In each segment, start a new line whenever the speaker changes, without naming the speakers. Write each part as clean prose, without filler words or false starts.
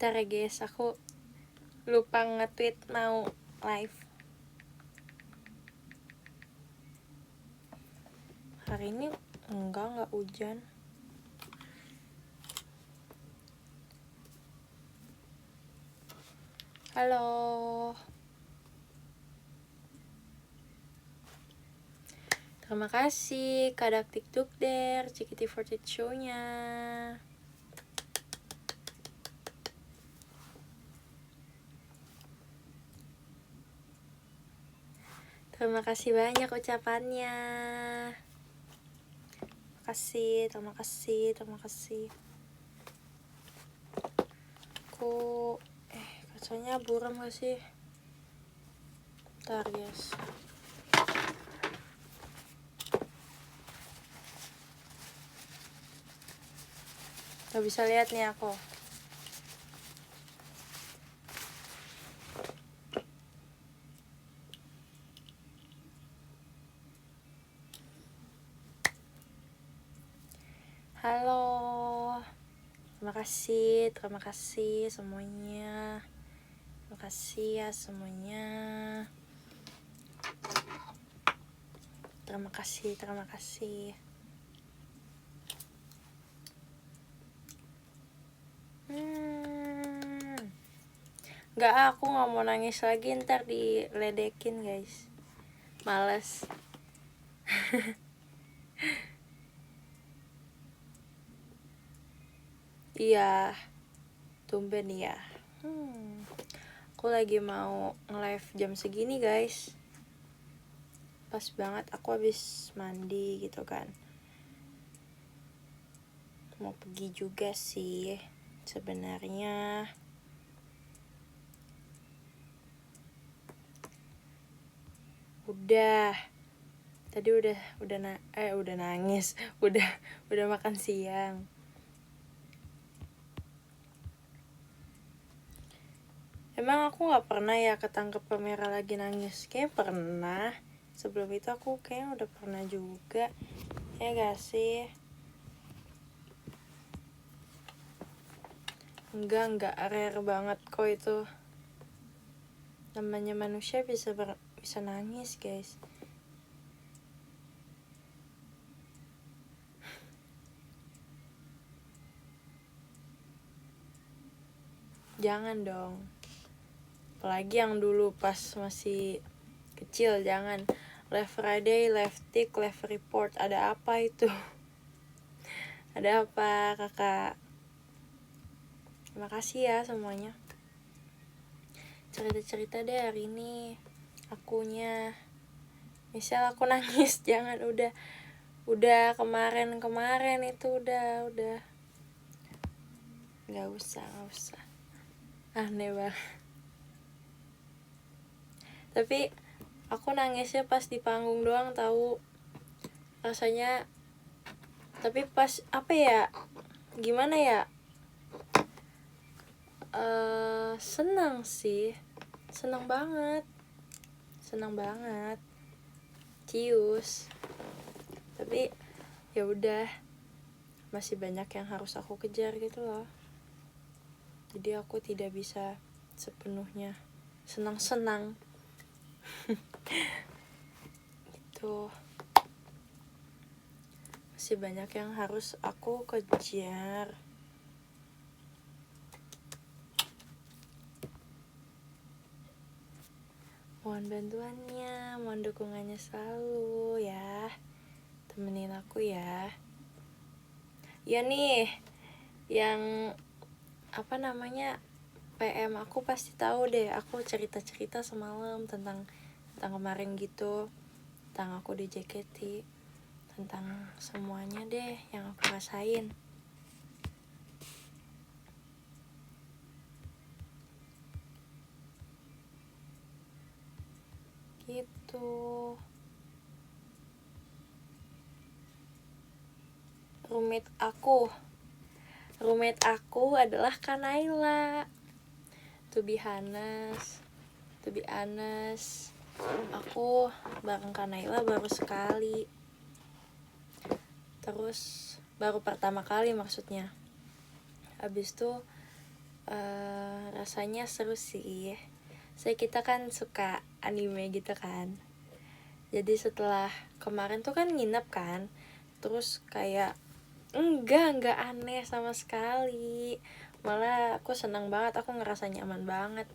Bentar ya guys, aku lupa nge-tweet mau live. Hari ini enggak hujan. Halo. Terima kasih Kadak TikTok der CKT48 show-nya. Terima kasih banyak ucapannya. Terima kasih. Aku kacanya buram gak sih? Bentar guys. Gak bisa lihat nih aku. Halo. Terima kasih semuanya. Terima kasih ya semuanya. Terima kasih. Nggak, aku nggak mau nangis lagi, ntar diledekin guys. Males. Iya, tumben ya. Aku lagi mau nge-live jam segini guys. Pas banget aku habis mandi gitu kan. Mau pergi juga sih sebenarnya. Tadi udah nangis, udah makan siang. Emang aku nggak pernah ya ketangkep kamera lagi nangis? Kayaknya pernah. Sebelum itu aku kayaknya udah pernah juga. Ya gak sih? Enggak rare banget kok itu. Namanya manusia bisa nangis guys. Jangan dong. Apalagi yang dulu pas masih kecil, jangan. Live Friday, live tick, live report. Ada apa itu? Ada apa kakak? Terima kasih ya semuanya. Cerita-cerita deh hari ini. Akunya. Misal aku nangis, jangan. Udah kemarin itu udah. Gak usah. Aneh banget. Tapi aku nangisnya pas di panggung doang tahu. Rasanya. Tapi pas apa ya? Gimana ya? Senang sih. Senang banget. Cius. Tapi ya udah. Masih banyak yang harus aku kejar gitu loh. Jadi aku tidak bisa sepenuhnya senang-senang. Gitu. Masih banyak yang harus aku kejar. Mohon bantuannya, mohon dukungannya selalu ya. Temenin aku ya. Ya nih, yang PM aku pasti tahu deh. Aku cerita semalam tentang kemarin gitu, tentang aku di JKT, tentang semuanya deh yang aku rasain. Gitu. Roommate aku adalah Kanaila. To be honest, aku bareng Kanaila baru sekali. Terus baru pertama kali maksudnya. Habis itu rasanya seru sih. Kita kan suka anime gitu kan. Jadi setelah kemarin tuh kan nginep kan, terus kayak enggak aneh sama sekali, malah aku senang banget, aku ngerasa nyaman banget.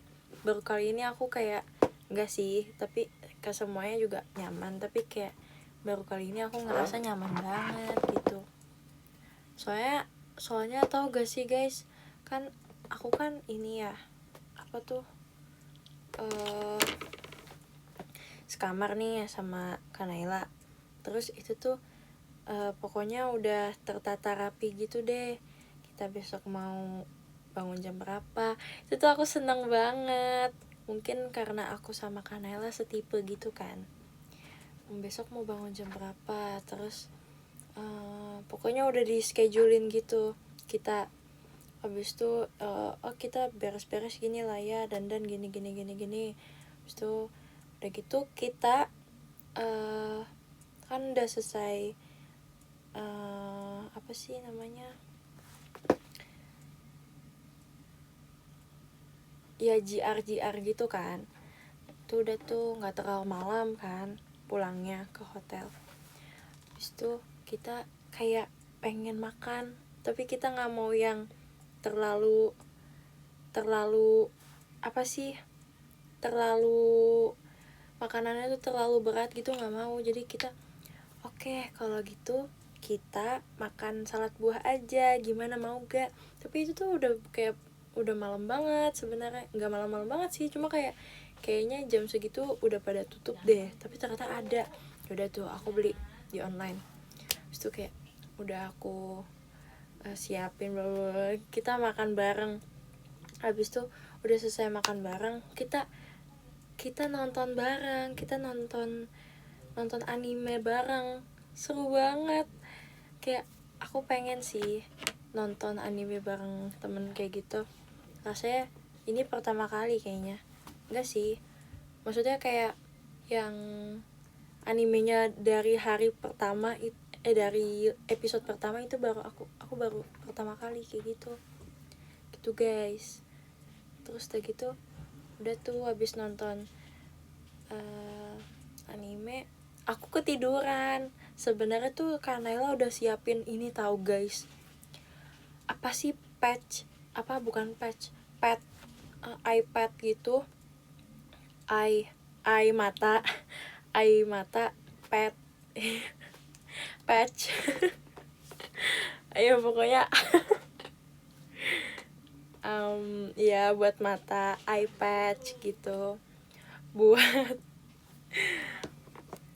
Baru kali ini aku kayak enggak sih, tapi ke semuanya juga nyaman, tapi kayak baru kali ini aku ngerasa nyaman banget gitu. Soalnya tau gak sih guys, kan aku kan ini ya, apa tuh, sekamar nih sama Kanaila. Terus itu tuh pokoknya udah tertata rapi gitu deh, kita besok mau bangun jam berapa. Itu tuh aku seneng banget, mungkin karena aku sama Kanaila setipe gitu kan. Besok mau bangun jam berapa, terus pokoknya udah di schedulein gitu. Kita habis itu kita beres-beres gini lah ya, dandan gini. Habis itu udah gitu kita kan udah selesai apa sih namanya, ya JR gitu kan. Tuh udah tuh nggak terlalu malam kan pulangnya ke hotel. Habis itu kita kayak pengen makan, tapi kita nggak mau yang terlalu apa sih, terlalu makanannya tuh terlalu berat gitu, nggak mau. Jadi kita oke, kalau gitu kita makan salad buah aja, gimana, mau gak? Tapi itu tuh udah kayak udah malam banget sebenarnya, nggak malam banget sih, cuma kayaknya jam segitu udah pada tutup deh, tapi ternyata ada. Udah tuh aku beli di online. Terus tuh kayak udah aku siapin, blablabla. Kita makan bareng. Habis tuh udah selesai makan bareng, kita nonton bareng, kita nonton anime bareng. Seru banget. Kayak aku pengen sih nonton anime bareng temen kayak gitu. Rasanya ini pertama kali kayaknya. Enggak sih, maksudnya kayak yang animenya dari hari pertama dari episode pertama itu baru aku baru pertama kali kayak gitu guys. Terus udah gitu udah tuh habis nonton anime, aku ketiduran. Sebenarnya tuh Kanaila udah siapin ini tahu guys, apa sih, patch, apa bukan patch, pad, iPad gitu, mata pad patch ayo pokoknya ya buat mata, eye patch gitu, buat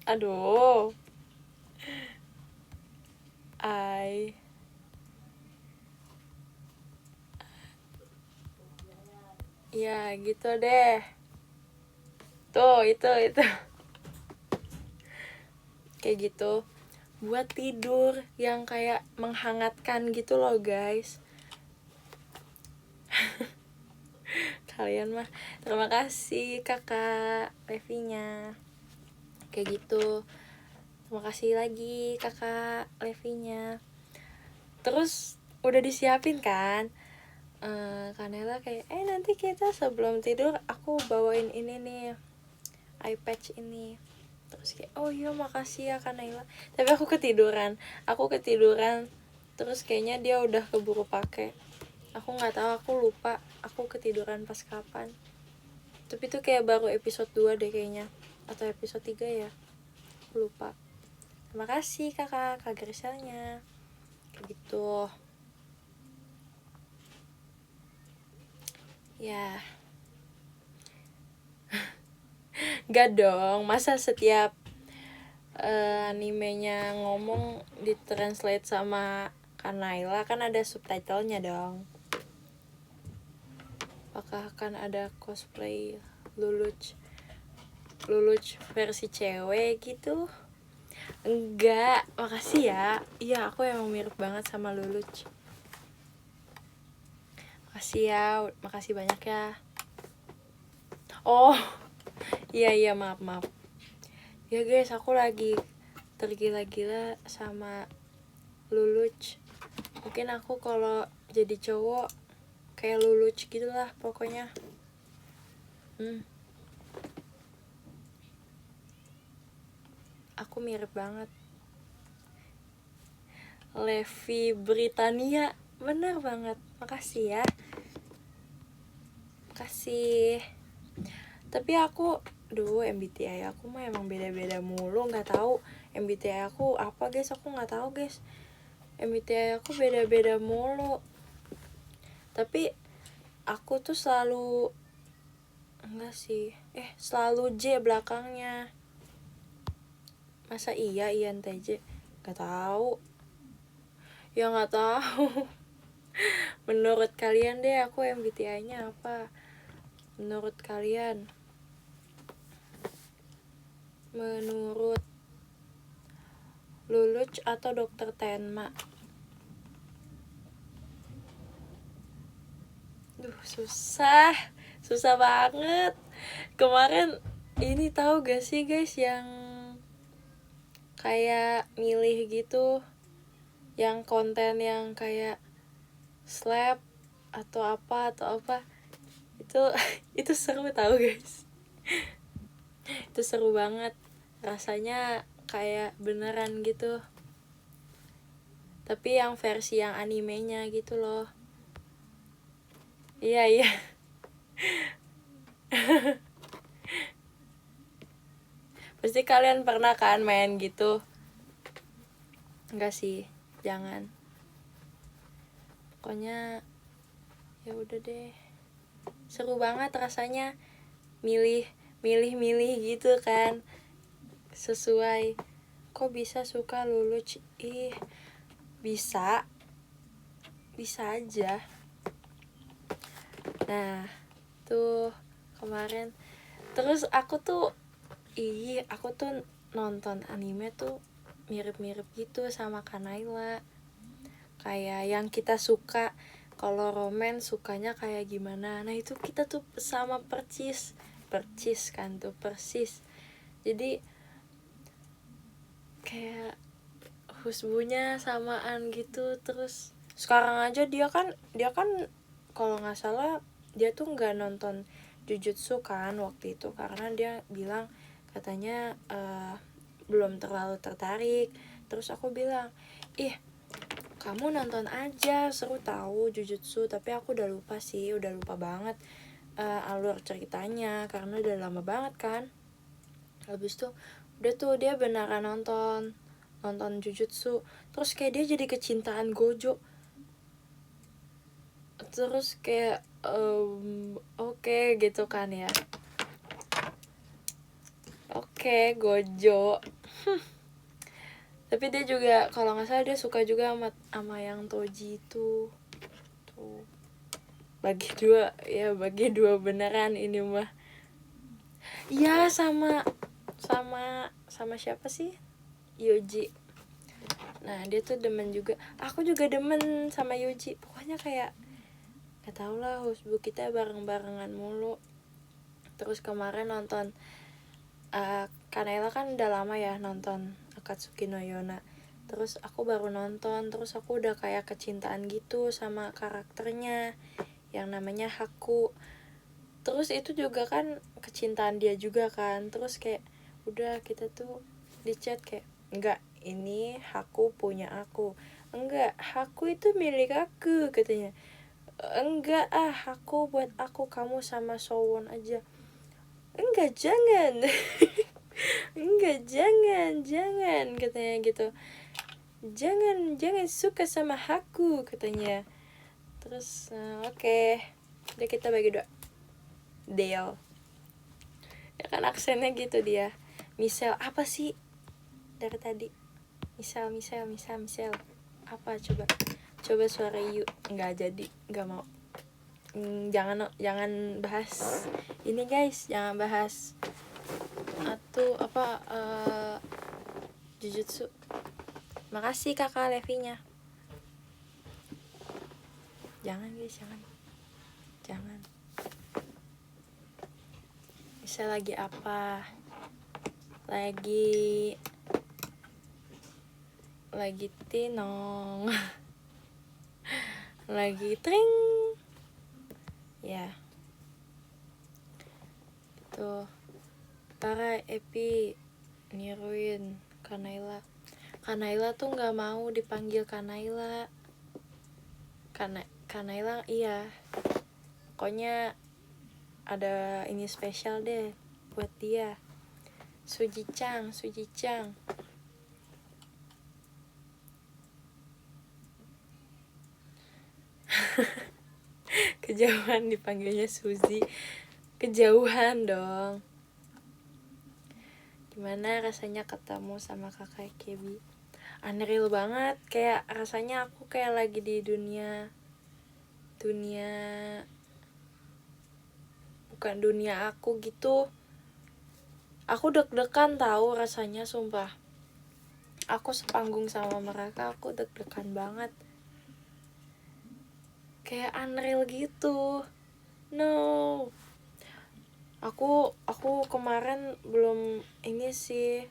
aduh ya gitu deh. Tuh itu kayak gitu, buat tidur yang kayak menghangatkan gitu loh guys. Kalian mah terima kasih kakak Levinya kayak gitu. Terima kasih lagi kakak Levinya. Terus udah disiapin kan, Kanela kayak nanti kita sebelum tidur aku bawain ini nih, iPad ini. Terus kayak oh iya makasih ya Kanela, tapi aku ketiduran. Terus kayaknya dia udah keburu pakai, aku nggak tahu, aku lupa aku ketiduran pas kapan. Tapi itu kayak baru episode 2 deh kayaknya, atau episode 3 ya, aku lupa. Terima kasih kakak Griselnya kayak gitu ya. Gak dong, masa setiap animenya ngomong ditranslate sama Kanaila, kan ada subtitlenya dong. Apakah akan ada cosplay Luluch versi cewek gitu? Enggak, makasih ya. Iya, aku emang mirip banget sama Luluch. Makasih ya, makasih banyak ya. Oh iya maaf ya guys, aku lagi tergila-gila sama Luluch. Mungkin aku kalau jadi cowok kayak Lelouch gitu lah pokoknya. Aku mirip banget. Levi Britania, bener banget. Makasih ya. Makasih. Tapi aku, MBTI aku mah emang beda-beda mulu, nggak tahu MBTI aku apa guys, aku nggak tahu guys. MBTI aku beda-beda mulu. Tapi aku tuh selalu selalu J belakangnya. Masa iya INTJ? Gak tahu. Ya nggak tahu. Menurut kalian deh aku MBTI-nya apa? Menurut kalian? Menurut Lelouch atau Dokter Tenma? Susah banget. Kemarin ini tahu gak sih guys yang kayak milih gitu, yang konten yang kayak slap atau apa itu seru tahu guys. Itu seru banget, rasanya kayak beneran gitu, tapi yang versi yang animenya gitu loh. Iya pasti kalian pernah kan main gitu. Enggak sih, jangan. Pokoknya ya udah deh, seru banget rasanya milih gitu kan, sesuai. Kok bisa suka Lelouch? Bisa aja. Nah tuh kemarin terus aku tuh nonton anime tuh mirip-mirip gitu sama Kanaila, kayak yang kita suka. Kalau roman sukanya kayak gimana, nah itu kita tuh sama persis kan tuh, persis. Jadi kayak husbunya samaan gitu. Terus sekarang aja dia kan kalau nggak salah dia tuh nggak nonton Jujutsu kan waktu itu, karena dia bilang katanya belum terlalu tertarik. Terus aku bilang, kamu nonton aja, seru tahu Jujutsu. Tapi aku udah lupa banget alur ceritanya karena udah lama banget kan. Habis tuh udah tuh dia beneran nonton Jujutsu. Terus kayak dia jadi kecintaan Gojo. Terus kayak oke, gitu kan ya. Oke, Gojo. Tapi dia juga kalau nggak salah dia suka juga sama yang Toji itu. Tuh. Bagi dua beneran ini mah. Iya, sama siapa sih? Yuji. Nah, dia tuh demen juga. Aku juga demen sama Yuji. Pokoknya kayak gak tau lah, husbu kita bareng-barengan mulu. Terus kemarin nonton Kanela kan udah lama ya nonton Akatsuki no Yona. Terus aku baru nonton, terus aku udah kayak kecintaan gitu sama karakternya yang namanya Haku. Terus itu juga kan kecintaan dia juga kan. Terus kayak udah kita tuh di chat kayak, enggak, ini Haku punya aku. Enggak, Haku itu milik aku katanya. Enggak, Haku buat aku, kamu sama Sowon aja. Enggak, jangan. Enggak, jangan katanya gitu. Jangan suka sama Haku katanya. Terus oke. Udah kita bagi dua deal. Ya kan aksennya gitu dia. Misal apa sih dari tadi? Misal apa coba suara Yu. Nggak jadi, nggak mau. Jangan bahas ini guys, jangan bahas atau apa Jujutsu. Makasih kakak Levinya. Jangan guys, jangan. Bisa lagi apa? Lagi tinong. Lagi tring. Ya tuh para Epi niruin Kanaila. Kanaila tuh nggak mau dipanggil Kanaila. Kanaila iya. Pokoknya ada ini spesial deh buat dia. Suji-chan. Kejauhan dipanggilnya Suzy. Kejauhan dong. Gimana rasanya ketemu sama kakak Kebi? Unreal banget, kayak rasanya aku kayak lagi di dunia bukan dunia aku gitu. Aku deg-degan tahu rasanya, sumpah. Aku sepanggung sama mereka, aku deg-degan banget. Kayak unreal gitu. No. Aku kemarin belum ini sih,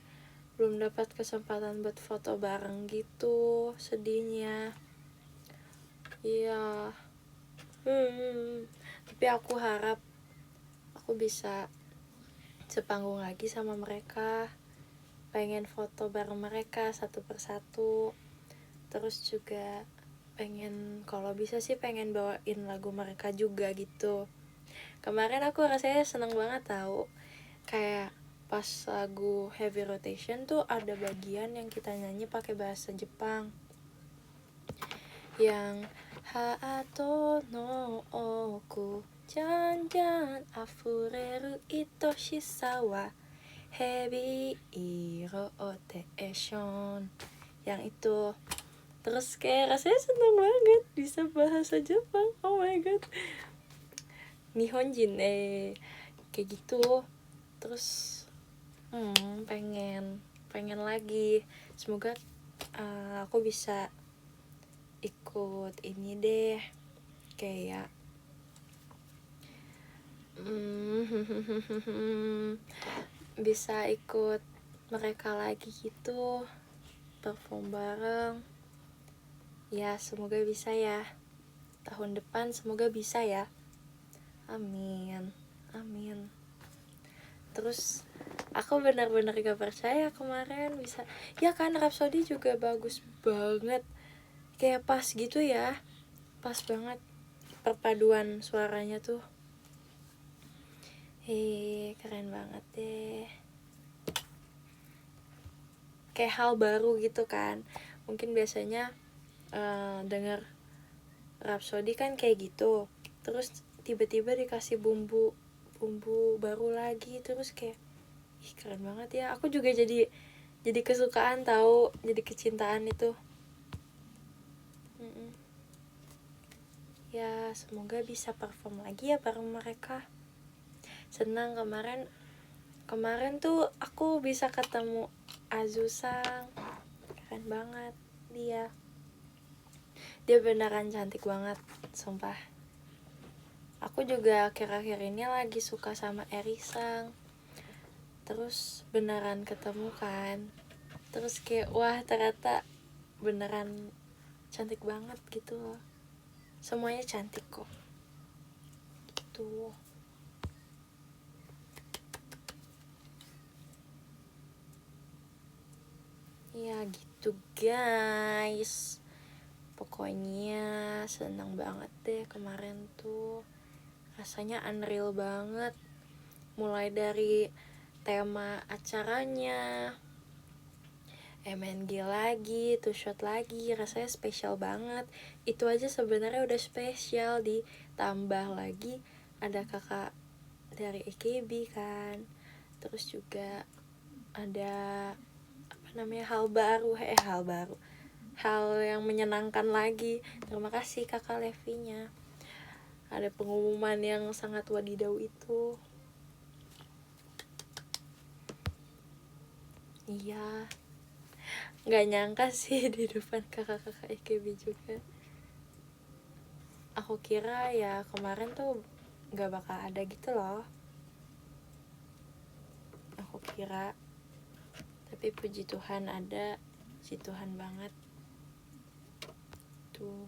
belum dapat kesempatan buat foto bareng gitu, sedihnya. Iya. Tapi aku harap aku bisa sepanggung lagi sama mereka. Pengen foto bareng mereka satu persatu. Terus juga pengen, kalau bisa sih pengen bawain lagu mereka juga gitu. Kemarin aku rasanya seneng banget tahu, kayak pas lagu Heavy Rotation tuh ada bagian yang kita nyanyi pakai bahasa Jepang, yang Haato no oku janjan afureru itoshisa wa Heavy Rotation, yang itu. Terus kayak rasanya seneng banget bisa bahasa Jepang. Oh my god, Nihonjin kayak gitu. Terus pengen lagi. Semoga aku bisa ikut ini deh, kayak bisa ikut mereka lagi gitu, perform bareng. Ya semoga bisa ya, tahun depan semoga bisa ya. Amin. Terus aku benar-benar gak percaya kemarin bisa. Ya kan, Rhapsody juga bagus banget, kayak pas gitu ya, pas banget perpaduan suaranya tuh. Keren banget deh. Kayak hal baru gitu kan. Mungkin biasanya denger Rhapsody kan kayak gitu, terus tiba-tiba dikasih bumbu baru lagi, terus kayak keren banget ya. Aku juga jadi kesukaan tahu, jadi kecintaan itu. Ya semoga bisa perform lagi ya bareng mereka. Senang kemarin tuh aku bisa ketemu Azusang, keren banget dia beneran cantik banget, sumpah. Aku juga akhir-akhir ini lagi suka sama Erisang. Terus beneran ketemu kan, terus kayak wah ternyata beneran cantik banget gitu loh. Semuanya cantik kok gitu. Ya gitu guys, pokoknya senang banget deh kemarin tuh. Rasanya unreal banget, mulai dari tema acaranya, MNG lagi, two shot lagi, rasanya spesial banget. Itu aja sebenarnya udah spesial, ditambah lagi ada kakak dari AKB kan. Terus juga ada hal yang menyenangkan lagi. Terima kasih kakak Levinya. Ada pengumuman yang sangat wadidaw itu. Iya, nggak nyangka sih di depan kakak-kakak EKB juga. Aku kira ya kemarin tuh nggak bakal ada gitu loh, aku kira. Tapi puji Tuhan ada, puji Tuhan banget tuh.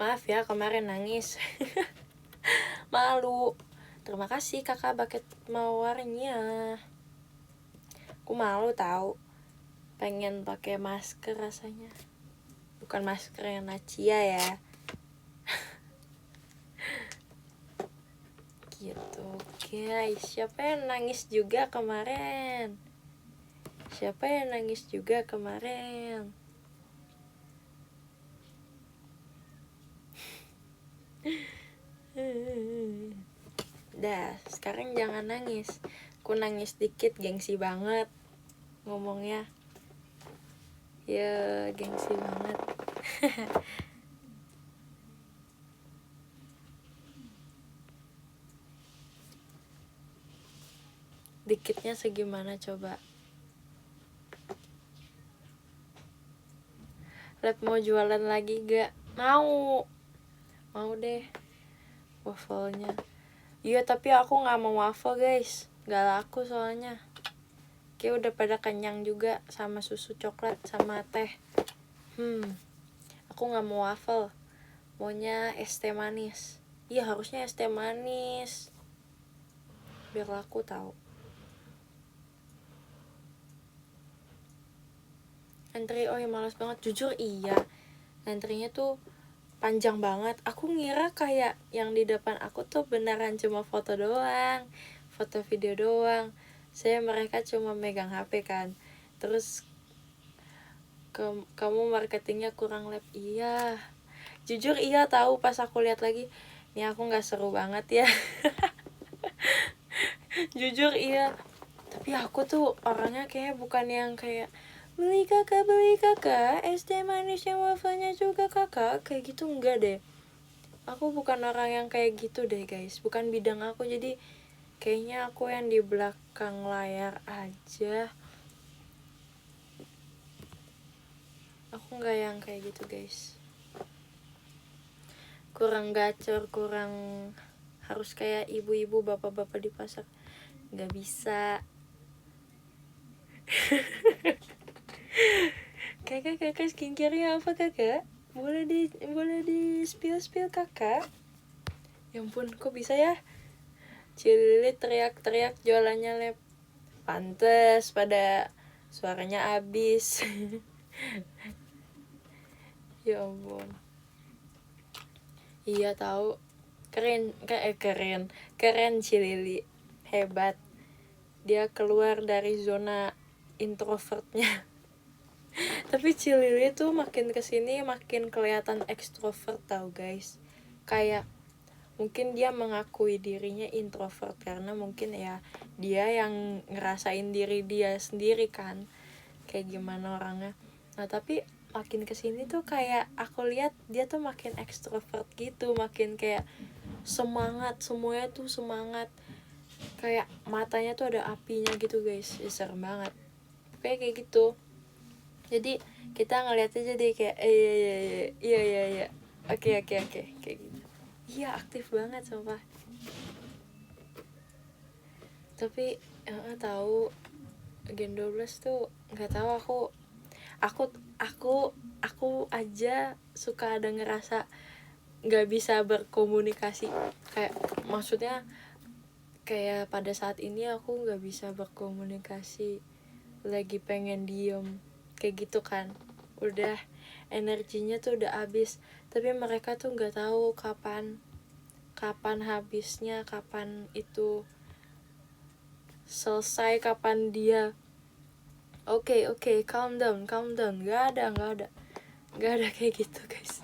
Maaf ya kemarin nangis. Malu. Terima kasih kakak bucket mawarnya. Aku malu tahu. Pengen pakai masker rasanya. Bukan masker yang Nacia ya. Gitu guys. Siapa yang nangis juga kemarin? Siapa yang nangis juga kemarin? Dah, sekarang jangan nangis. Aku nangis dikit gengsi banget ngomongnya. Ya, gengsi banget. Dikitnya segimana coba? Lab mau jualan lagi gak? Mau deh wafelnya. Iya tapi aku gak mau waffle guys, gak laku soalnya. Kayak udah pada kenyang juga sama susu coklat sama teh. Aku gak mau waffle, maunya es teh manis. Iya harusnya es teh manis biar laku tahu. Antri, oh ya malas banget. Jujur iya, antrinya tuh panjang banget. Aku ngira kayak yang di depan aku tuh beneran cuma foto doang, foto video doang. Mereka cuma megang HP kan. Terus kamu marketingnya kurang lab. Iya, jujur iya tahu. Pas aku lihat lagi, ini aku nggak seru banget ya. Jujur iya. Tapi aku tuh orangnya kayak bukan yang kayak beli kakak es teh manis yang wafelnya juga kakak, kayak gitu enggak deh. Aku bukan orang yang kayak gitu deh guys, bukan bidang aku. Jadi kayaknya aku yang di belakang layar aja. Aku nggak yang kayak gitu guys. Kurang gacor, kurang harus kayak ibu-ibu bapak-bapak di pasar. Nggak bisa. Kakak skincare-nya apa kakak? Boleh di spill kakak? Ya ampun, kok bisa ya? Cilili teriak-teriak jualannya lab. Pantes pada suaranya abis. Ya ampun. Iya tahu. Keren Cilili. Hebat. Dia keluar dari zona introvertnya. Tapi Cilili tuh makin kesini makin kelihatan ekstrovert tau guys. Kayak mungkin dia mengakui dirinya introvert karena mungkin ya dia yang ngerasain diri dia sendiri kan kayak gimana orangnya. Nah tapi makin kesini tuh kayak aku lihat dia tuh makin ekstrovert gitu, makin kayak semangat, semuanya tuh semangat, kayak matanya tuh ada apinya gitu guys. Ya, serem banget kayak gitu. Jadi kita ngeliatnya jadi kayak iya oke kayak gitu. Iya aktif banget sumpah. Tapi tahu Gen 12 tuh nggak tahu aku aja suka ada ngerasa nggak bisa berkomunikasi. Kayak maksudnya kayak pada saat ini aku nggak bisa berkomunikasi, lagi pengen diem kayak gitu kan, udah energinya tuh udah habis. Tapi mereka tuh nggak tahu kapan habisnya, kapan itu selesai, kapan dia oke calm down. Nggak ada kayak gitu guys.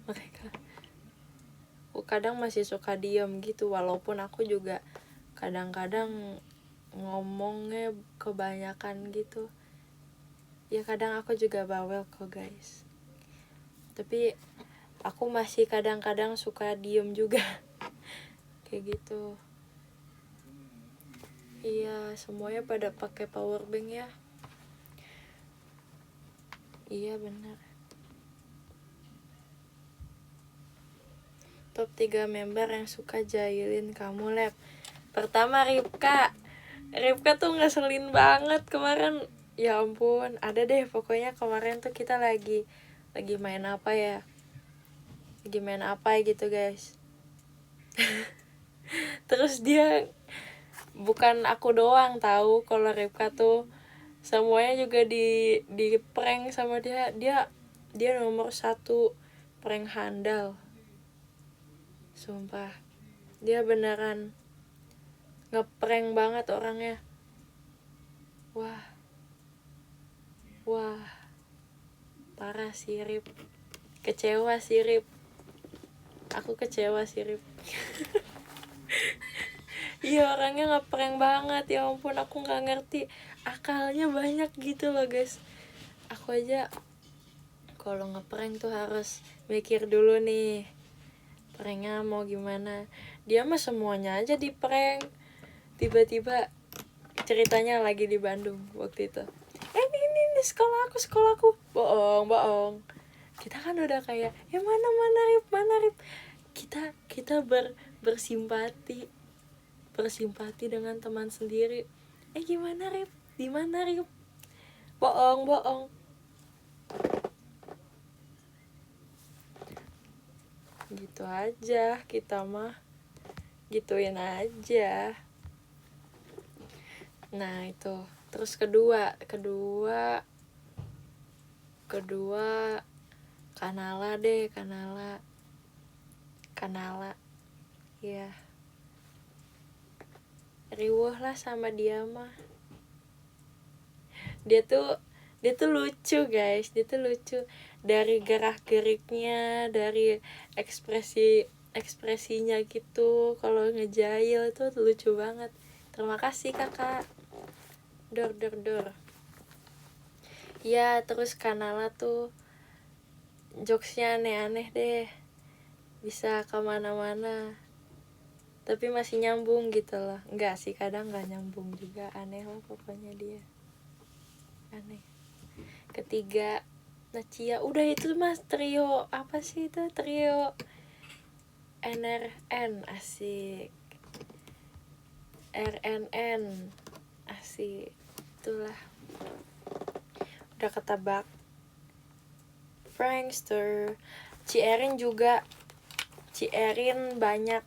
Mereka kadang masih suka diem gitu, walaupun aku juga kadang-kadang ngomongnya kebanyakan gitu ya. Kadang aku juga bawel kok guys, tapi aku masih kadang-kadang suka diem juga. Kayak gitu. Iya, semuanya pada pakai power bank ya. Iya benar. Top 3 member yang suka jahilin kamu lab. Pertama Ripka tuh ngeselin banget kemarin. Ya ampun, ada deh pokoknya kemarin tuh kita lagi main apa ya, gimana apa gitu guys. Terus dia, bukan aku doang tahu kalau Ripka tuh semuanya juga di prank sama dia. Dia nomor 1 prank handal, sumpah. Dia beneran ngeprank banget orangnya. Wah parah sih Rip, kecewa sih Rip, aku kecewa sih Rip. Iya, orangnya ngeprank banget, ya ampun, aku nggak ngerti, akalnya banyak gitu loh guys. Aku aja kalau ngeprank tuh harus mikir dulu nih, pranknya mau gimana. Dia mah semuanya aja di prank. Tiba-tiba ceritanya lagi di Bandung waktu itu, ini sekolahku, bohong. Kita kan udah kayak, ya mana Rip, kita bersimpati dengan teman sendiri. Gimana Rip, di mana Rip, bohong. Gitu aja, kita mah gituin aja. Nah itu, terus kedua Kanala deh, Kanala ya, riweuh lah sama dia mah. Dia tuh lucu guys, dari gerak-geriknya, dari ekspresinya gitu, kalau ngejail itu lucu banget. Terima kasih kakak. Dor ya. Terus Kanala tuh jokesnya aneh-aneh deh, bisa kemana-mana tapi masih nyambung gitu loh. Enggak sih, kadang nggak nyambung juga, aneh lah pokoknya dia, aneh. Ketiga Nacia, udah itu mas trio apa sih itu, trio NRN, asik. RNN, asik, itulah udah ketebak. Prankster, Cierin juga, Cierin banyak,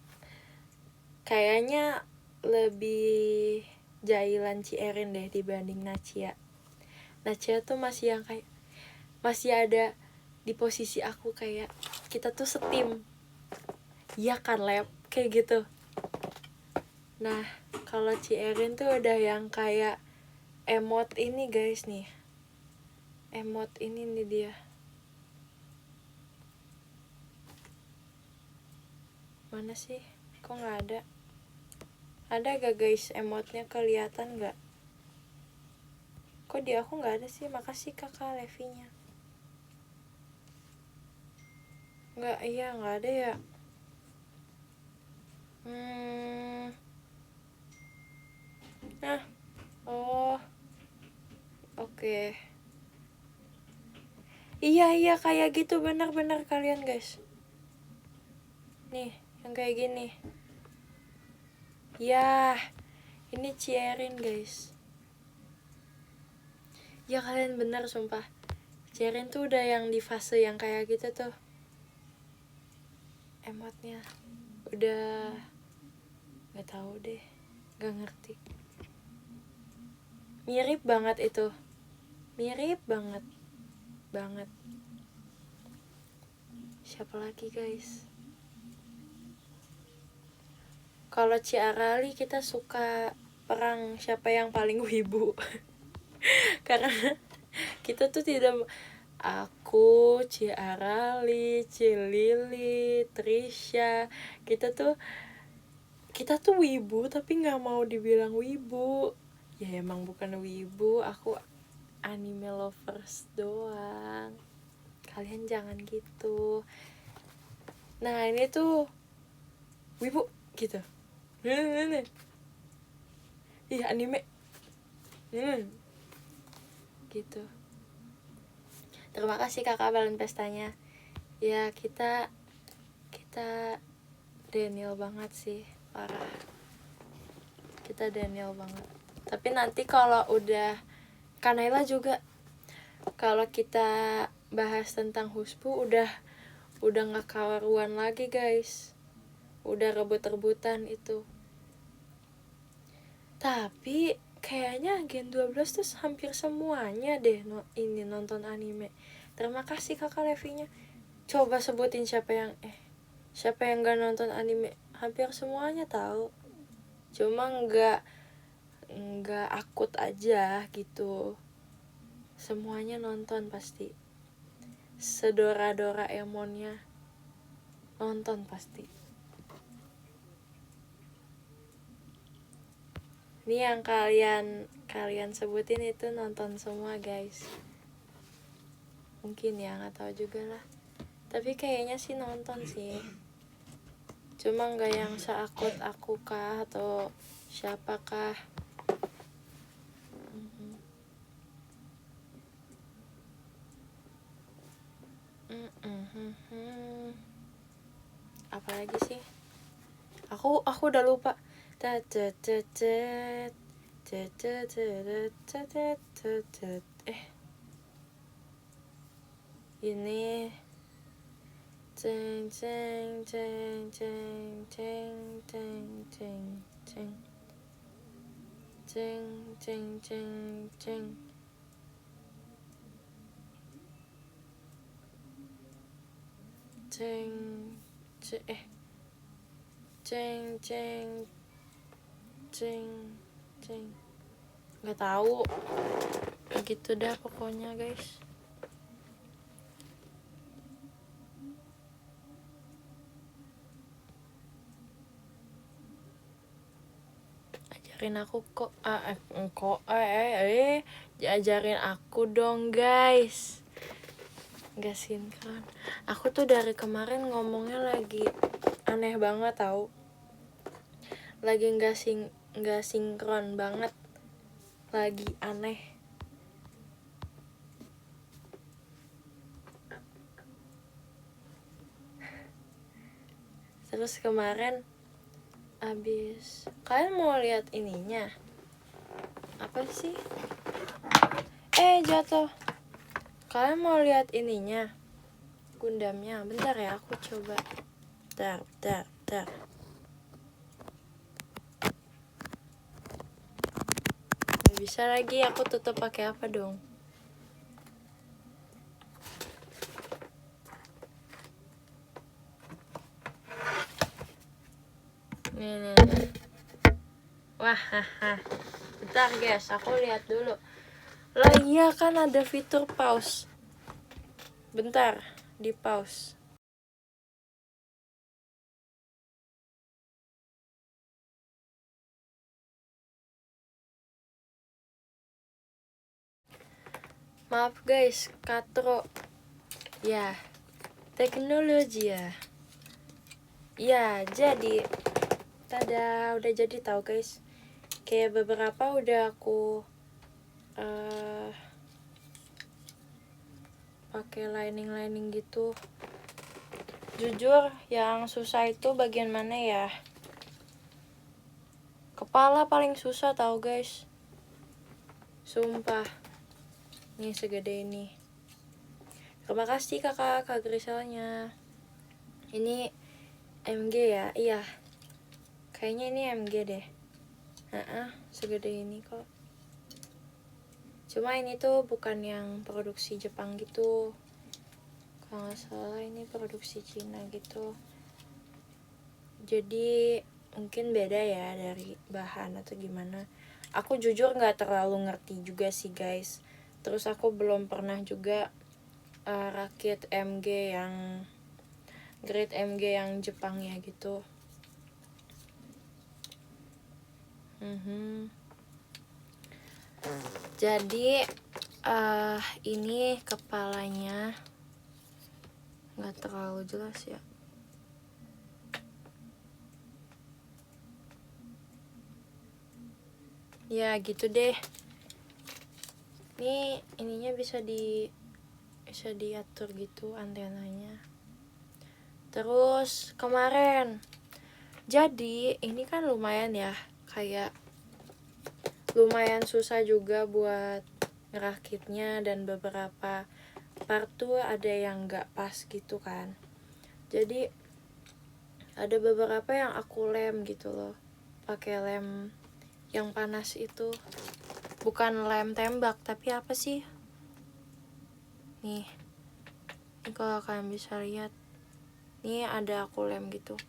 kayaknya lebih jailan Cierin deh dibanding Nacia tuh masih yang kayak, masih ada di posisi aku kayak kita tuh setim, iya kan Lep, kayak gitu. Nah kalau Cierin tuh udah yang kayak emot ini guys nih, emot ini nih dia. Mana sih, kok nggak ada? Ada gak guys emotnya, kelihatan nggak? Kok di aku nggak ada sih? Makasih kakak Levinya. Nggak, iya nggak ada ya. Nah, oh, oke. Iya kayak gitu, benar-benar kalian guys. Nih, yang kayak gini. Ya, ini Cierin guys. Ya kalian benar sumpah. Cierin tuh udah yang di fase yang kayak gitu tuh. Emotnya udah nggak tahu deh, nggak ngerti. Mirip banget itu, mirip banget. Siapa lagi guys? Kalau Ciarali kita suka perang siapa yang paling wibu. Karena kita tuh tidak, aku, Ciarali, Cilili, Trisha, kita tuh wibu tapi nggak mau dibilang wibu. Ya emang bukan wibu, aku anime lovers doang. Kalian jangan gitu. Nah ini tuh wibu gitu. Iya anime. Gitu. Terima kasih kakak balon pestanya. Ya kita Daniel banget sih, parah. Kita Daniel banget. Tapi nanti kalau udah Kanela juga, kalau kita bahas tentang Huspu udah udah gak karuan lagi guys, udah rebut-rebutan itu. Tapi kayaknya Gen 12 tuh hampir semuanya deh ini nonton anime. Terima kasih kakak Levinya. Coba sebutin siapa yang gak nonton anime. Hampir semuanya tahu, cuma nggak akut aja gitu. Semuanya nonton pasti. Doraemonnya nonton pasti. Ini yang kalian sebutin itu nonton semua guys. Mungkin ya, nggak tahu juga lah. Tapi kayaknya sih nonton sih. Cuma nggak yang seakut aku kah atau siapakah. Apalagi sih? Aku udah lupa. Ini ceng ceng ceng ceng ceng ceng ceng ceng ceng ceng ceng ceng ceng ceng ceng ceng ceng, nggak tahu, gitu dah pokoknya guys. Ajarin aku ajarin aku dong guys. Gak sinkron. Aku tuh dari kemarin ngomongnya lagi aneh banget tau. Lagi gak sinkron banget. Lagi aneh. Terus kemarin abis, kalian mau lihat ininya? Apa sih? Jatuh. Kalian mau lihat ininya? Gundamnya. Bentar ya, aku coba. Bentar. Gak bisa lagi, aku tutup pakai apa dong? Nih. Wah, bentar guys, aku lihat dulu. Lah iya kan ada fitur pause. Bentar, di pause. Maaf guys, katro. Ya, teknologi ya. Ya, jadi tada, udah jadi tahu guys. Kayak beberapa udah aku pakai lining gitu. Jujur yang susah itu bagian mana ya? Kepala paling susah tahu guys. Sumpah. Nih segede ini. Terima kasih Kak Griselnya. Ini MG ya? Iya. Kayaknya ini MG deh. Segede ini kok. Cuma ini tuh bukan yang produksi Jepang gitu. Kalau nggak salah ini produksi Cina gitu. Jadi mungkin beda ya dari bahan atau gimana. Aku jujur nggak terlalu ngerti juga sih guys. Terus aku belum pernah juga rakit MG yang grade MG yang Jepangnya gitu. Jadi ini kepalanya nggak terlalu jelas ya. Ya gitu deh. Ininya bisa diatur gitu antenanya. Terus kemarin, jadi ini kan lumayan ya, kayak lumayan susah juga buat ngerakitnya, dan beberapa part tuh ada yang nggak pas gitu kan. Jadi ada beberapa yang aku lem gitu loh, pakai lem yang panas itu, bukan lem tembak tapi apa sih, nih ini kalau kalian bisa lihat nih, ada aku lem gitu.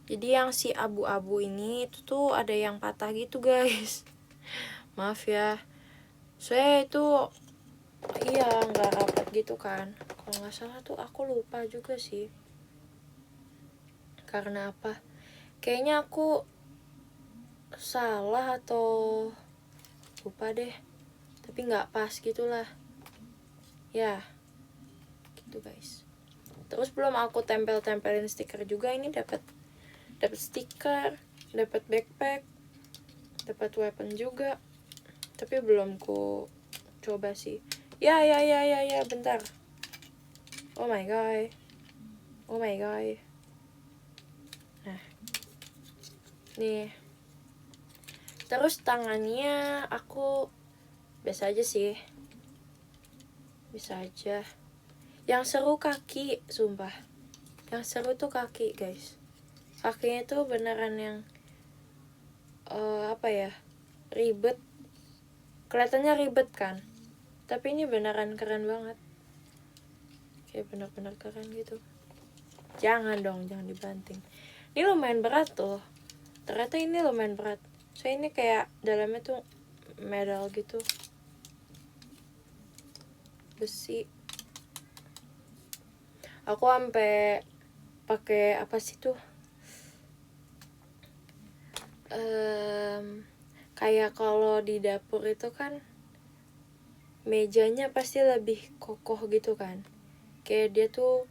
Jadi yang si abu-abu ini itu tuh ada yang patah gitu guys. Maaf ya, saya itu iya nggak rapat gitu kan. Kalau nggak salah tuh aku lupa juga sih. Karena apa? Kayaknya aku salah atau lupa deh. Tapi nggak pas gitulah. Ya, gitu guys. Terus belum aku tempelin stiker juga, ini dapat stiker, dapat backpack, dapat weapon juga. Tapi belum ku coba sih. Ya, bentar. Oh my god. Nah, nih. Terus tangannya aku biasa aja sih. Bisa aja. Yang seru kaki, sumpah. Yang seru tuh kaki, guys. Kakinya tuh beneran yang apa ya? Ribet. Kelihatannya ribet kan? Tapi ini beneran keren banget. Kayak bener-bener keren gitu. Jangan dong, jangan dibanting. Ini lumayan berat tuh. Ternyata ini lumayan berat. So ini kayak dalamnya tuh metal gitu. Besi. Aku sampai pakai apa sih tuh? Kayak kalau di dapur itu kan mejanya pasti lebih kokoh gitu kan. Kayak dia tuh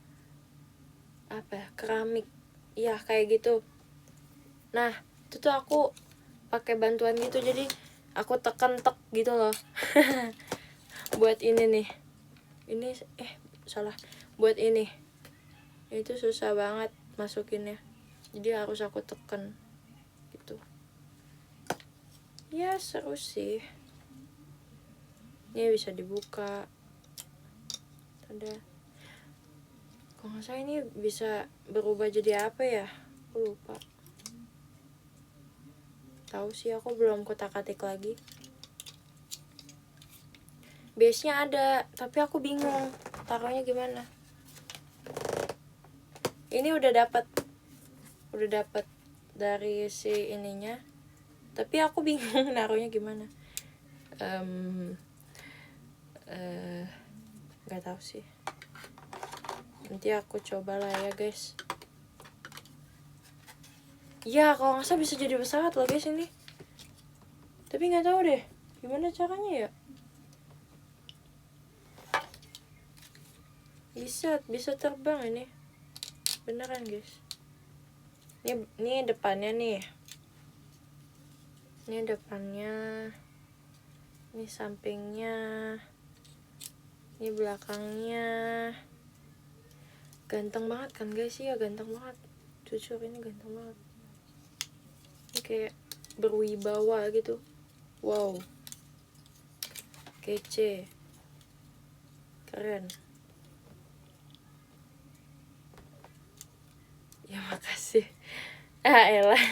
apa ya, keramik. Iya, kayak gitu. Nah, itu tuh aku pakai bantuan gitu, jadi aku tekan tek gitu loh. Buat ini nih. Ini salah. Buat ini. Itu susah banget masukinnya. Jadi harus aku tekan gitu. Ya, seru sih. Ini bisa dibuka. Ada. Kalau nggak salah ini bisa berubah jadi apa ya? Aku lupa. Tahu sih, aku belum kutak-atik lagi. Base-nya ada, tapi aku bingung taruhnya gimana. Ini udah dapat dari si ininya, tapi aku bingung naruhnya gimana. Nggak tahu sih. Nanti aku cobalah ya guys. Ya, kalau nggak salah bisa jadi pesawat loh guys ini. Tapi nggak tahu deh gimana caranya ya. Bisa terbang ini. Beneran guys. Ini depannya nih. Ini depannya. Ini sampingnya. Ini belakangnya. Ganteng banget kan guys, ya ganteng banget. Jujur ini ganteng banget. Ini kayak berwibawa gitu. Wow. Kece. Keren. Ya makasih. Elah.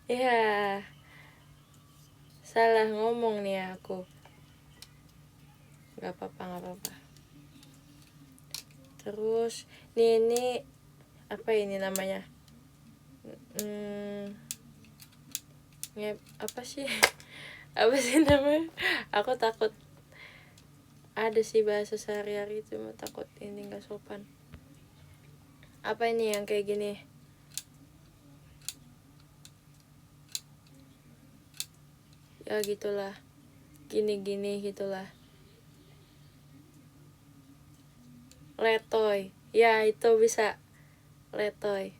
Ya. Salah ngomong nih aku. Gak apa-apa. Terus ini apa ini namanya? Apa sih? Apa sih namanya? Aku takut ada sih bahasa sehari-hari itu, takut ini gak sopan. Apa ini yang kayak gini? Ya gitulah. Gini gitulah. Letoy. Ya itu bisa. Letoy.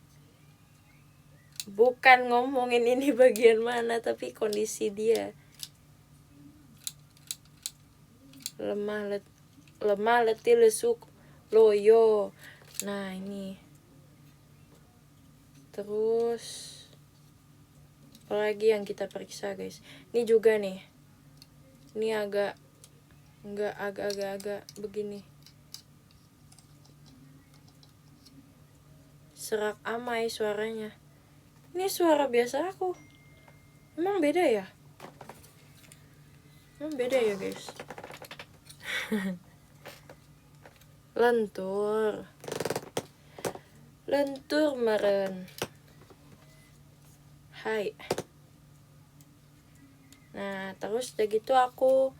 Bukan ngomongin ini bagian mana, tapi kondisi dia. Lemah letih lesuk loyo. Nah ini. Terus apalagi yang kita periksa guys. Ini juga nih. Ini agak begini. serak amai suaranya. Ini suara biasa aku. Emang beda ya? Emang beda ya guys? Lentur meren. Hai. Nah terus udah gitu aku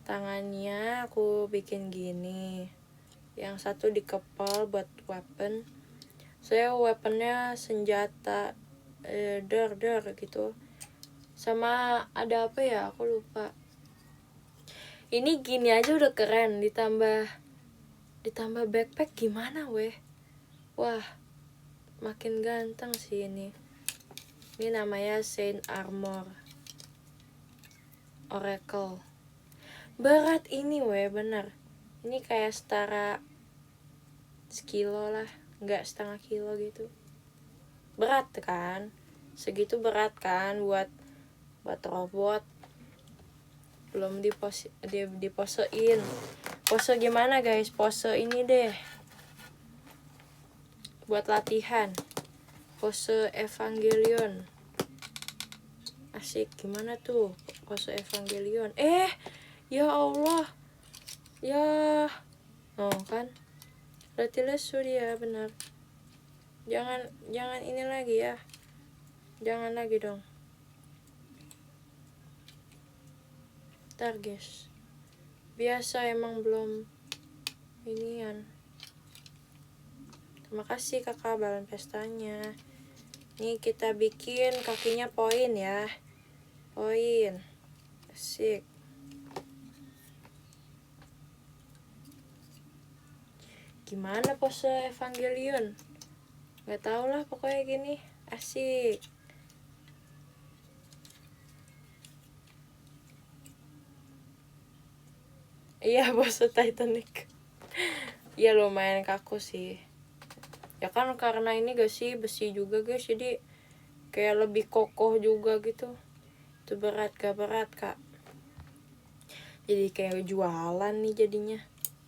tangannya aku bikin gini, yang satu dikepal buat weapon. Saya weaponnya senjata dar gitu, sama ada apa ya aku lupa. Ini gini aja udah keren, ditambah backpack gimana weh. Wah makin ganteng sih ini. Ini namanya Saint Armor Oracle. Berat ini weh, bener. Ini kayak setara sekilo lah, nggak setengah kilo gitu. Berat kan? Segitu berat kan buat robot. Belum diposein. Pose gimana guys? Pose ini deh. Buat latihan. Pose Evangelion. Asik, gimana tuh pose Evangelion? Ya Allah. Ya. Oh kan? Berarti lesu dia, benar. Jangan ini lagi ya. Jangan lagi dong. Ntar guys. Biasa emang belum inian. Terima kasih kakak balon pestanya. Nih kita bikin kakinya poin ya. Poin. Asik. Gimana pose Evangelion? Gak tau lah pokoknya gini. Asik. Iya pose Titanic. Iya lumayan kaku sih. Ya kan karena ini gak sih besi juga guys, jadi kayak lebih kokoh juga gitu. Itu berat gak berat kak. Jadi kayak jualan nih jadinya.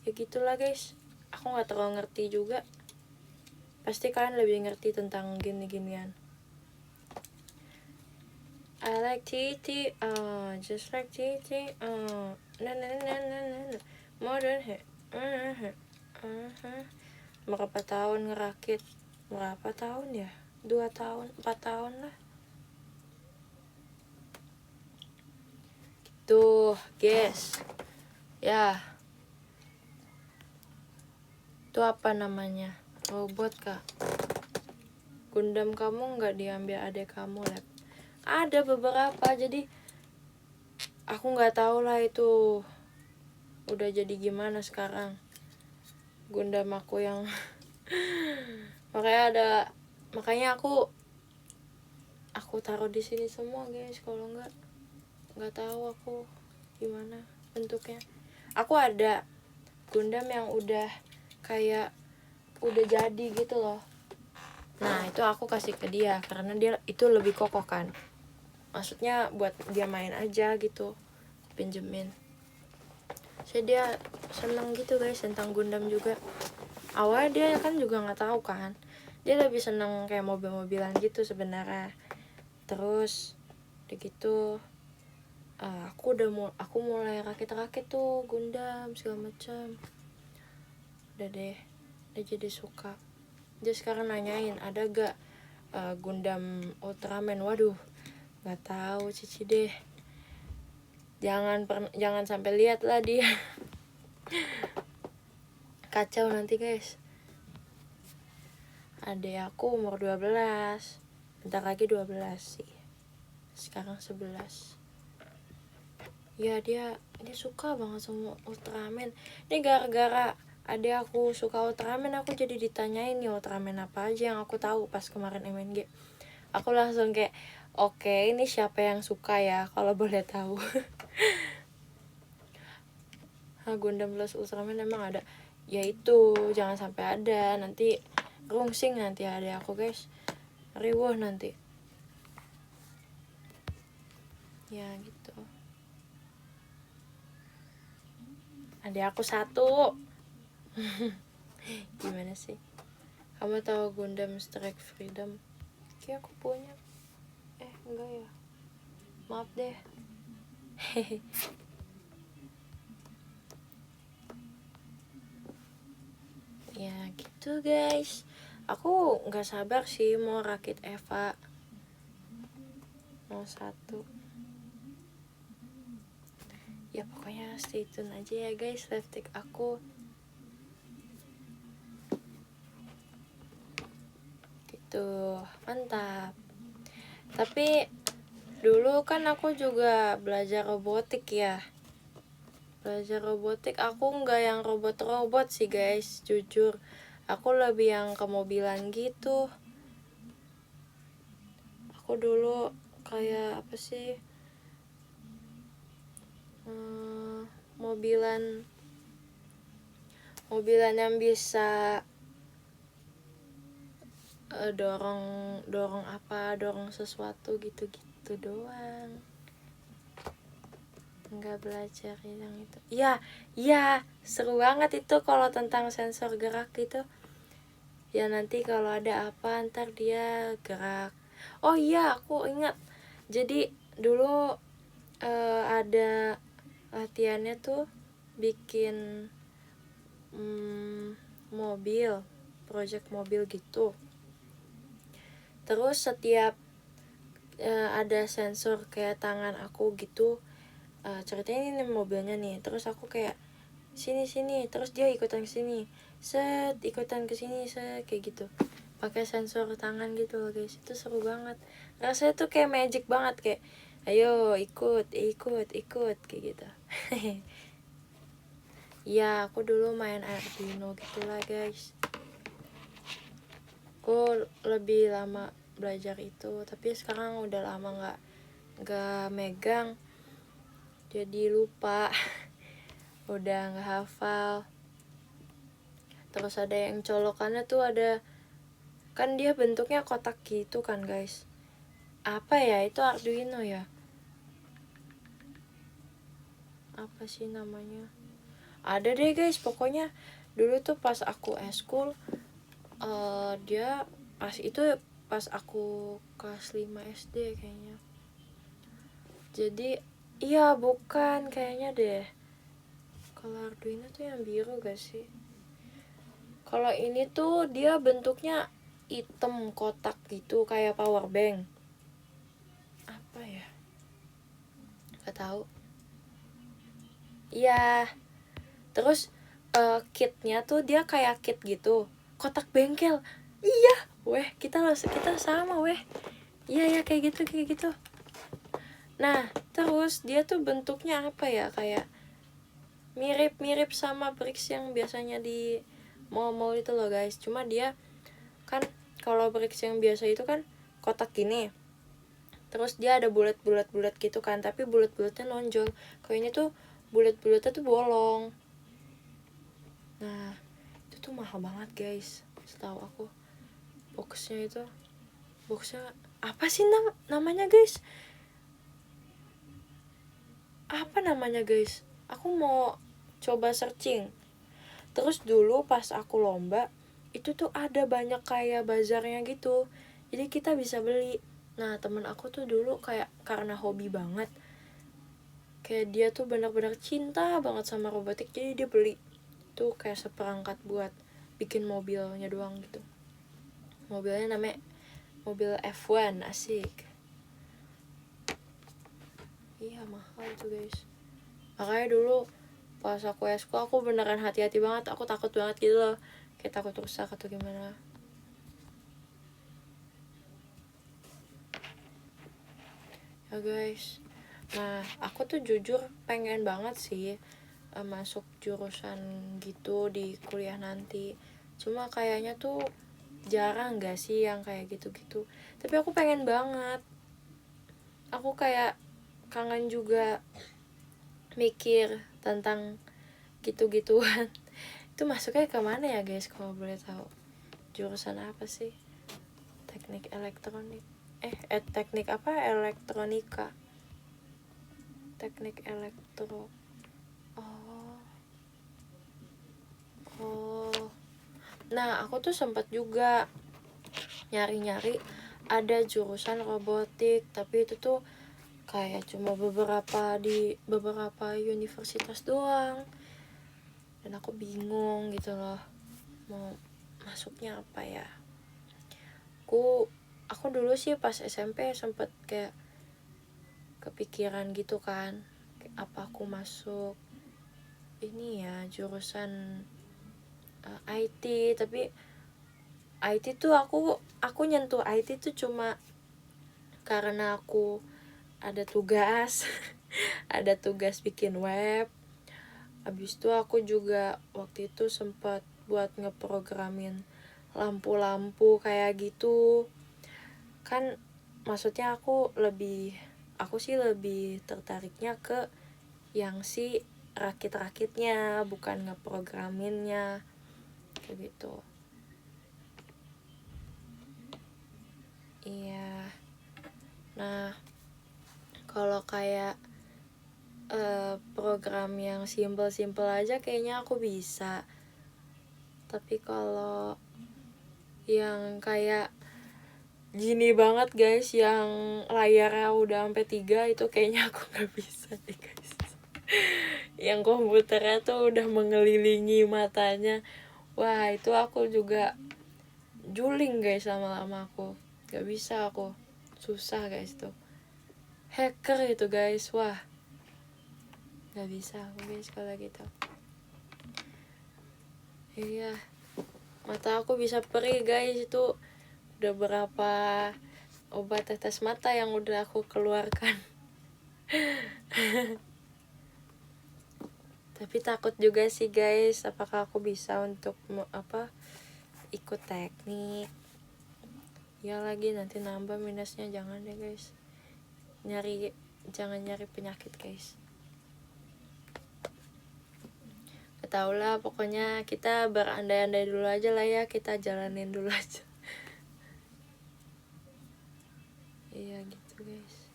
Ya gitulah guys. Aku gak terlalu ngerti juga. Pasti kalian lebih ngerti tentang gini-ginian. I like TT, just like TT, modern hair, berapa tahun ngerakit? Berapa tahun ya? 2 tahun, 4 tahun lah. Tuh, guys. Ya. Itu apa namanya? Robot kak? Gundam kamu nggak diambil adik kamu, Lab? Ada beberapa, jadi aku nggak tahu lah itu udah jadi gimana sekarang Gundam aku yang makanya aku taruh di sini semua guys. Kalau nggak tahu aku gimana bentuknya. Aku ada Gundam yang udah kayak udah jadi gitu loh. Nah itu aku kasih ke dia karena dia itu lebih kokoh kan. Maksudnya buat dia main aja gitu, pinjemin. Jadi dia seneng gitu guys tentang Gundam juga. Awalnya dia kan juga nggak tahu kan. Dia lebih seneng kayak mobil-mobilan gitu sebenarnya. Terus gitu aku mulai rakit tuh Gundam segala macam. Udah jadi suka. Dia sekarang nanyain ada gak Gundam Ultraman. Waduh nggak tahu cici deh. Jangan sampai lihat lah dia. Kacau nanti guys. Adek aku umur 12. Bentar lagi 12 sih. Sekarang 11. Ya dia suka banget sama Ultraman. Ini gara-gara adek aku suka Ultraman, aku jadi ditanyain nih Ultraman apa aja yang aku tahu pas kemarin MNG. Aku langsung kayak oke, ini siapa yang suka ya kalau boleh tahu. Gundam plus Ultraman emang ada. Ya itu jangan sampai ada, nanti rungsing nanti ada aku guys. Riwuh nanti. Ya gitu. Ada aku 1. Gimana sih? Kamu tahu Gundam Strike Freedom? Kayak aku punya. Enggak ya. Maaf deh. Ya gitu guys. Aku nggak sabar sih mau rakit Eva 01. Ya pokoknya stay tune aja ya guys live tag aku. Gitu, mantap. Tapi dulu kan aku juga belajar robotik ya. Belajar robotik aku nggak yang robot-robot sih guys, jujur. Aku lebih yang kemobilan gitu. Aku dulu kayak apa sih? Mobilan yang bisa dorong sesuatu gitu doang, nggak belajar yang itu. Ya seru banget itu kalau tentang sensor gerak gitu ya. Nanti kalau ada apa ntar dia gerak. Oh iya aku ingat, jadi dulu ada latihannya tuh bikin project mobil gitu. Terus setiap ada sensor kayak tangan aku gitu, ceritanya ini mobilnya nih, terus aku kayak sini, terus dia ikutan ke sini, ikutan ke sini, kayak gitu, pakai sensor tangan gitu loh guys. Itu seru banget, rasanya tuh kayak magic banget, kayak ayo ikut kayak gitu. Ya aku dulu main Arduino gitulah guys. Aku lebih lama belajar itu, tapi sekarang udah lama nggak megang, jadi lupa. Udah nggak hafal. Terus ada yang colokannya tuh ada, kan dia bentuknya kotak gitu kan guys. Apa ya itu, Arduino ya? Apa sih namanya? Ada deh guys, pokoknya dulu tuh pas aku eskul, dia pas aku kelas 5 SD kayaknya. Jadi iya bukan kayaknya deh. Kalau Arduino tuh yang biru gak sih? Kalau ini tuh dia bentuknya hitam kotak gitu kayak power bank. Apa ya? Gak tahu. Iya. Terus kitnya tuh dia kayak kit gitu, kotak bengkel. Iya, kita sama Iya kayak gitu. Nah terus dia tuh bentuknya apa ya, kayak mirip sama bricks yang biasanya di mall itu loh guys. Cuma dia kan kalau bricks yang biasa itu kan kotak gini, terus dia ada bulat gitu kan, tapi bulatnya nonjol. Kalau ini tuh bulatnya tuh bolong. Nah itu tuh mahal banget guys, setahu aku. Boxnya apa sih namanya guys? Apa namanya guys? Aku mau coba searching. Terus dulu pas aku lomba itu tuh ada banyak kayak bazarnya gitu, jadi kita bisa beli. Nah temen aku tuh dulu kayak karena hobi banget, kayak dia tuh benar-benar cinta banget sama robotik, jadi dia beli tuh kayak seperangkat buat bikin mobilnya doang gitu. Mobilnya namanya mobil F1, asik. Iya mahal tuh guys. Makanya dulu pas aku eskul aku beneran hati-hati banget, aku takut banget gitu loh, kayak takut rusak atau gimana. Ya guys, nah aku tuh jujur pengen banget sih masuk jurusan gitu di kuliah nanti. Cuma kayaknya tuh jarang gak sih yang kayak gitu-gitu. Tapi aku pengen banget. Aku kayak kangen juga mikir tentang gitu-gituan. Itu masuknya kemana ya guys kalau boleh tahu? Jurusan apa sih? Teknik elektronik. Teknik apa? Elektronika. Teknik elektro. Oh. Nah aku tuh sempat juga nyari-nyari ada jurusan robotik, tapi itu tuh kayak cuma di beberapa universitas doang, dan aku bingung gitu loh mau masuknya apa ya. Aku dulu sih pas SMP sempet kayak kepikiran gitu kan, apa aku masuk ini ya jurusan IT. Tapi IT tuh aku nyentuh IT tuh cuma karena aku ada tugas ada tugas bikin web. Habis itu aku juga waktu itu sempat buat ngeprogramin lampu-lampu kayak gitu kan. Maksudnya aku sih lebih tertariknya ke yang si rakit-rakitnya, bukan ngeprograminnya kayak gitu. Iya. Nah kalau kayak program yang simple aja kayaknya aku bisa. Tapi kalau yang kayak gini banget guys, yang layarnya udah sampai 3, itu kayaknya aku nggak bisa deh guys. Yang komputernya tuh udah mengelilingi matanya, wah itu aku juga juling guys lama-lama. Aku nggak bisa, aku susah guys tuh. Hacker itu guys, wah nggak bisa aku guys kalau gitu. Iya, mata aku bisa perih guys, itu udah berapa obat tetes mata yang udah aku keluarkan. Tapi takut juga sih guys, apakah aku bisa untuk ikut teknik ya. Lagi nanti nambah minusnya, jangan deh guys. Jangan nyari penyakit guys. Tau lah, pokoknya kita berandai-andai dulu aja lah ya, kita jalanin dulu aja. Iya gitu guys.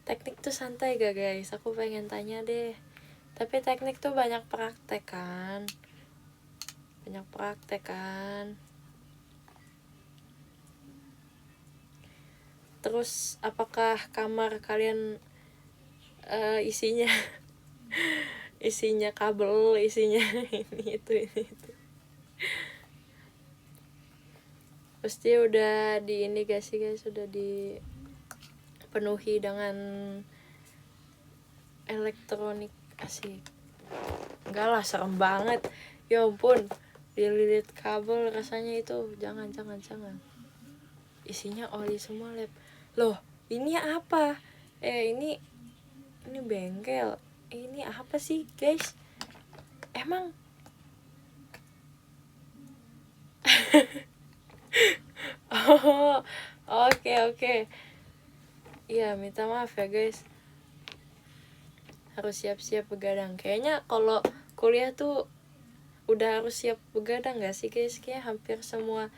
Teknik tuh santai gak guys? Aku pengen tanya deh. Tapi teknik tuh banyak praktek kan. Terus apakah kamar kalian isinya isinya kabel, isinya ini itu. Pasti udah di ini gak sih guys, sudah dipenuhi dengan elektronik asik. Enggak lah, serem banget ya ampun, dililit kabel rasanya itu. Jangan. Isinya oli semua lab. Loh ini apa? Ini bengkel. Ini apa sih guys? Emang oh oke. Iya minta maaf ya guys, harus siap-siap begadang. Kayaknya kalau kuliah tuh udah harus siap begadang gak sih guys? Kayak hampir semua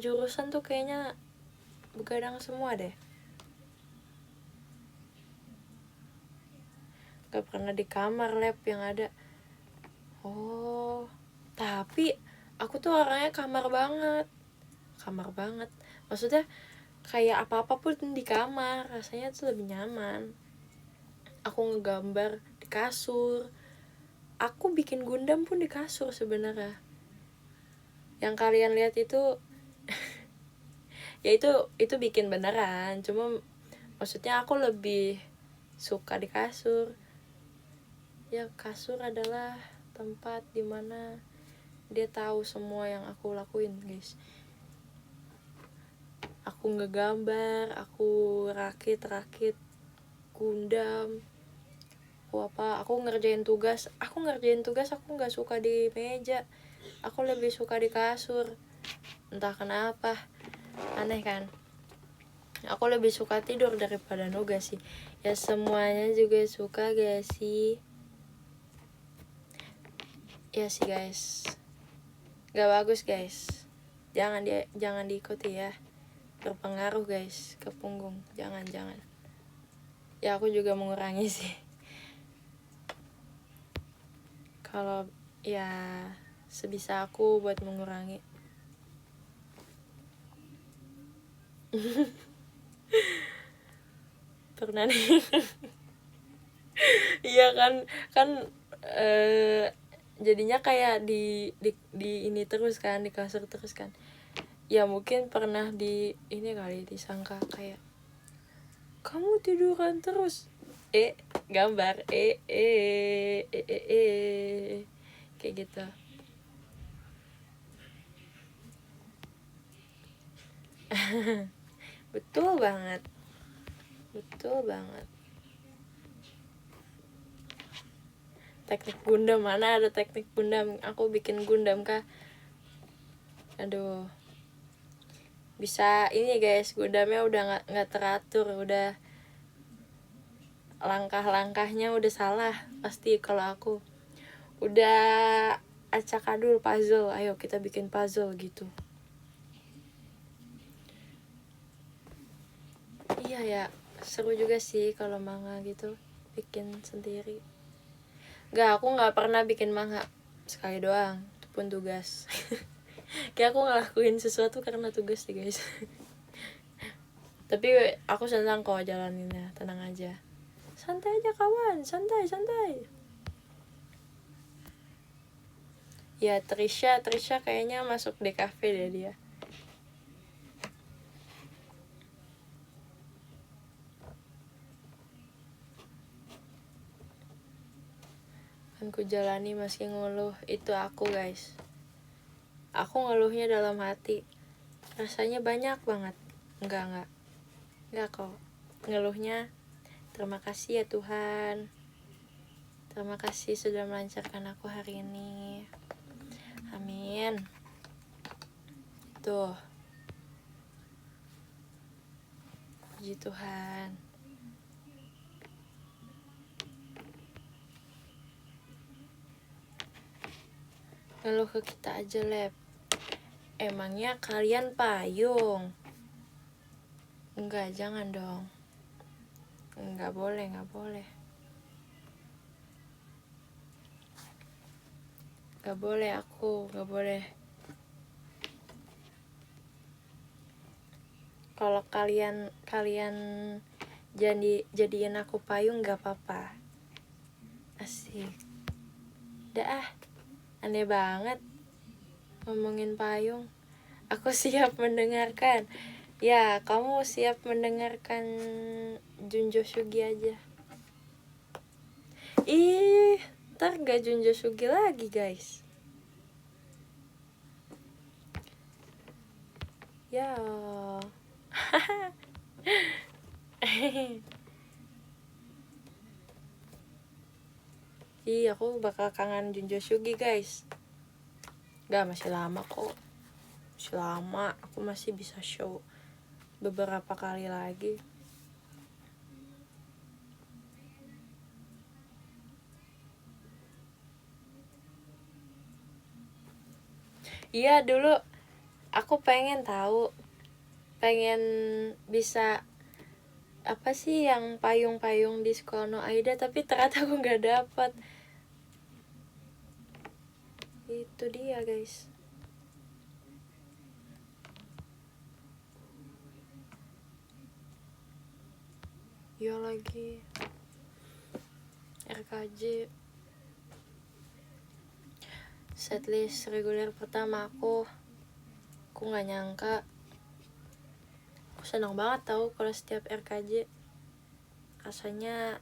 jurusan tuh kayaknya begadang semua deh. Gak pernah di kamar lab yang ada. Oh, tapi aku tuh orangnya kamar banget. Maksudnya kayak apa-apa pun di kamar, rasanya tuh lebih nyaman. Aku ngegambar di kasur. Aku bikin Gundam pun di kasur sebenarnya. Yang kalian lihat itu ya itu bikin beneran. Cuma maksudnya aku lebih suka di kasur. Ya kasur adalah tempat dimana dia tahu semua yang aku lakuin guys. Aku ngegambar, aku rakit Gundam, aku ngerjain tugas. Aku nggak suka di meja, aku lebih suka di kasur. Entah kenapa, aneh kan. Aku lebih suka tidur daripada nugas sih. Ya semuanya juga suka gak sih? Ya sih guys, gak bagus guys, jangan diikuti ya, berpengaruh guys ke punggung. Jangan. Ya aku juga mengurangi sih. Kalau ya sebisa aku buat mengurangi. Pernah nih. Iya kan jadinya kayak di ini terus kan, di kasur terus kan. Ya mungkin pernah di ini kali, disangka kayak kamu tiduran terus. Gambar kayak gitu. Betul banget. Teknik Gundam, mana ada teknik Gundam? Aku bikin Gundam kah? Aduh. Bisa ini guys, Gundamnya udah nggak teratur, udah langkah-langkahnya udah salah pasti. Kalau aku udah acak-adul puzzle, ayo kita bikin puzzle gitu. Iya ya, seru juga sih kalau manga gitu, bikin sendiri. Aku nggak pernah bikin manga, sekali doang, itu pun tugas. Kayak aku ngelakuin sesuatu karena tugas sih guys. Tapi aku senang kok jalaninnya, tenang aja. Santai aja kawan, santai. Ya Trisha kayaknya masuk di cafe deh dia. Kan ku jalani meski ngeluh, itu aku guys. Aku ngeluhnya dalam hati. Rasanya banyak banget. Enggak kok. Ngeluhnya terima kasih ya Tuhan. Terima kasih sudah melancarkan aku hari ini. Amin. Tuh. Puji Tuhan. Ngeluh ke kita aja, Lep. Emangnya kalian payung? Enggak, jangan dong. Enggak boleh. Enggak boleh aku, enggak boleh. Kalau kalian jadiin aku payung enggak apa-apa. Asik. Dah, aneh banget ngomongin payung. Aku siap mendengarkan. Ya, kamu siap mendengarkan Junjo Sugi aja. Ntar gak Junjo Sugi lagi guys. Ya. Aku bakal kangen Junjo Sugi guys. Masih lama kok. Masih lama, aku masih bisa show beberapa kali lagi. Iya, dulu aku pengen bisa apa sih yang payung-payung di sekolah No Aida, tapi ternyata aku nggak dapat. Itu dia guys. Ya lagi RKJ setlist reguler pertama aku nggak nyangka. Aku senang banget tahu kalau setiap RKJ rasanya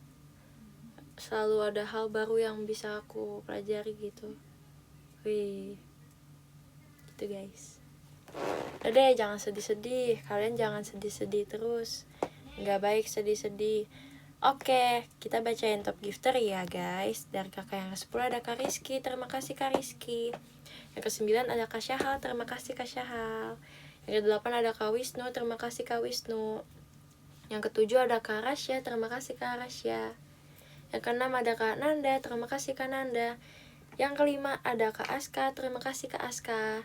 selalu ada hal baru yang bisa aku pelajari gitu. Wih, gitu guys. Udah deh, jangan sedih-sedih. Kalian jangan sedih-sedih terus. Nggak baik sedih-sedih. Oke, kita bacain top gifter ya guys. Dari kakak yang ke-10 ada Kak Rizky. Terima kasih Kak Rizky. Yang ke-9 ada Kak Syahal. Terima kasih Kak Syahal. Yang ke-8 ada Kak Wisnu. Terima kasih Kak Wisnu. Yang ke-7 ada Kak Rasya. Terima kasih Kak Rasya. Yang ke-6 ada Kak Nanda. Terima kasih Kak Nanda. Yang ke-5 ada Kak Aska. Terima kasih Kak Aska.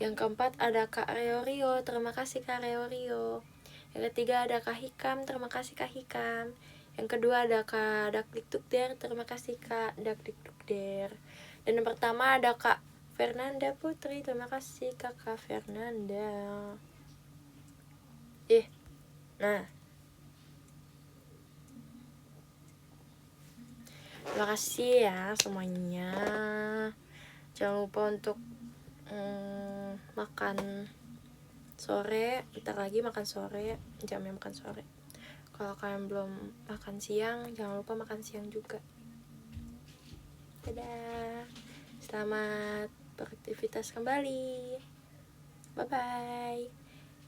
Yang ke-4 ada Kak Rio. Terima kasih Kak Rio. Yang ke-3 ada Kak Hikam. Terima kasih Kak Hikam. Yang kedua ada Kak Dakdikdukder. Terima kasih Kak Dakdikdukder. Dan yang pertama ada Kak Fernanda Putri. Terima kasih Kakak Fernanda. Nah, terima kasih ya semuanya. Jangan lupa untuk makan sore. Bentar lagi makan sore, jamnya makan sore. Kalau kalian belum makan siang, jangan lupa makan siang juga. Dadah. Selamat beraktivitas kembali. Bye-bye.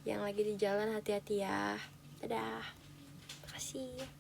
Yang lagi di jalan hati-hati ya. Dadah. Makasih.